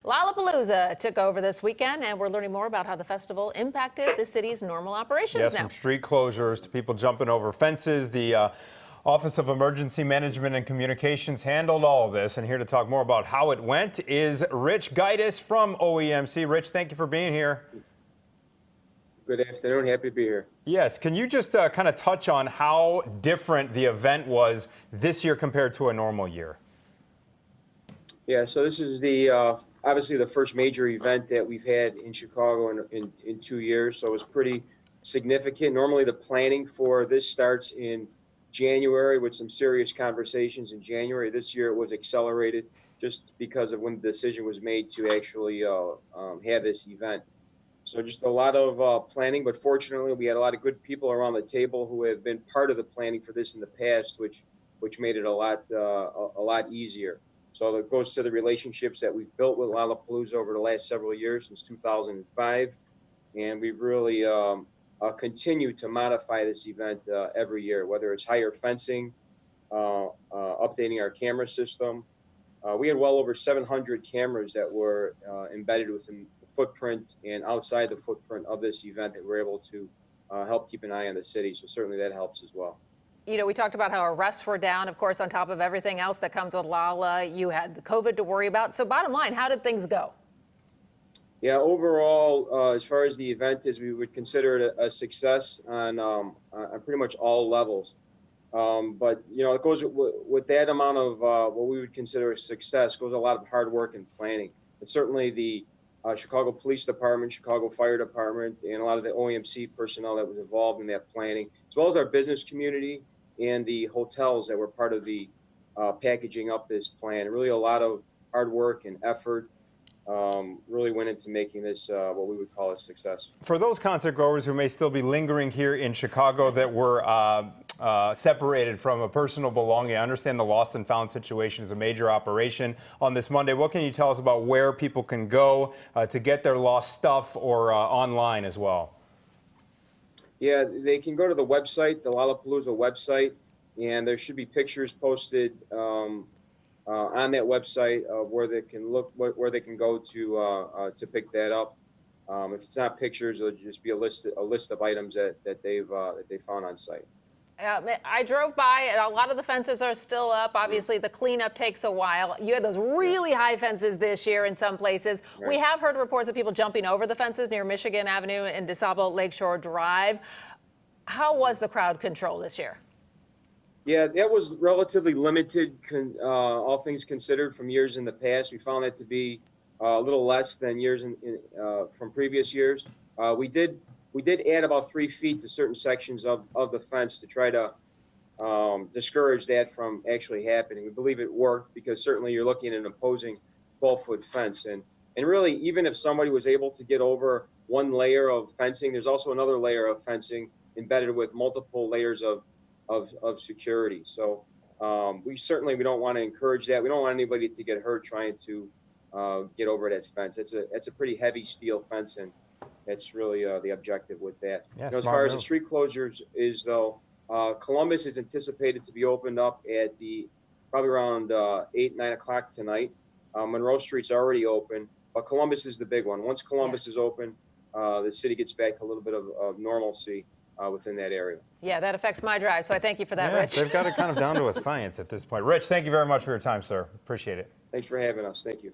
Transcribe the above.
Lollapalooza took over this weekend, and we're learning more about how the festival impacted the city's normal operations yes, now. From street closures to people jumping over fences, the Office of Emergency Management and Communications handled all of this. And here to talk more about how it went is Rich Guidice from OEMC. Rich, thank you for being here. Good afternoon. Happy to be here. Yes. Can you just kind of touch on how different the event was this year compared to a normal year? Yeah, so this is the obviously the first major event that we've had in Chicago in 2 years, so it's pretty significant. Normally the planning for this starts in January with some serious conversations in January. This year it was accelerated just because of when the decision was made to actually have this event. So just a lot of planning, but fortunately we had a lot of good people around the table who have been part of the planning for this in the past, which made it a lot easier. So it goes to the relationships that we've built with Lollapalooza over the last several years, since 2005. And we've really continued to modify this event every year, whether it's higher fencing, updating our camera system. We had well over 700 cameras that were embedded within the footprint and outside the footprint of this event that we're able to help keep an eye on the city. So certainly that helps as well. You know, we talked about how arrests were down, of course, on top of everything else that comes with Lolla. You had the COVID to worry about. So bottom line, how did things go? Yeah, overall, as far as the event is, we would consider it a success on pretty much all levels. But, you know, it goes with that amount of what we would consider a success goes a lot of hard work and planning. And certainly the Chicago Police Department, Chicago Fire Department, and a lot of the OEMC personnel that was involved in that planning, as well as our business community and the hotels that were part of the packaging up this plan. Really a lot of hard work and effort really went into making this what we would call a success. For those concert goers who may still be lingering here in Chicago that were separated from a personal belonging, I understand the lost and found situation is a major operation on this Monday. What can you tell us about where people can go to get their lost stuff or online as well? Yeah, they can go to the website, the Lollapalooza website, and there should be pictures posted on that website of where they can look, where they can go to pick that up. If it's not pictures, it'll just be a list of items that they found on site. I drove by, and a lot of the fences are still up. Obviously, the cleanup takes a while. You had those really high fences this year in some places. Right. We have heard reports of people jumping over the fences near Michigan Avenue and DeSable Lakeshore Drive. How was the crowd control this year? Yeah, that was relatively limited, all things considered, from years in the past. We found that to be a little less than years from previous years. We did add about 3 feet to certain sections of the fence to try to discourage that from actually happening. We believe it worked because certainly you're looking at an opposing 12-foot fence. And really, even if somebody was able to get over one layer of fencing, there's also another layer of fencing embedded with multiple layers of security. So we don't want to encourage that. We don't want anybody to get hurt trying to get over that fence. It's a pretty heavy steel fence, and that's really the objective with that. Yeah, you know, as far as the street closures is, though, Columbus is anticipated to be opened up at probably around 8, 9 o'clock tonight. Monroe Street's already open, but Columbus is the big one. Once Columbus is open, the city gets back to a little bit of normalcy within that area. Yeah, that affects my drive, so I thank you for that, Rich. They've got it kind of down to a science at this point. Rich, thank you very much for your time, sir. Appreciate it. Thanks for having us. Thank you.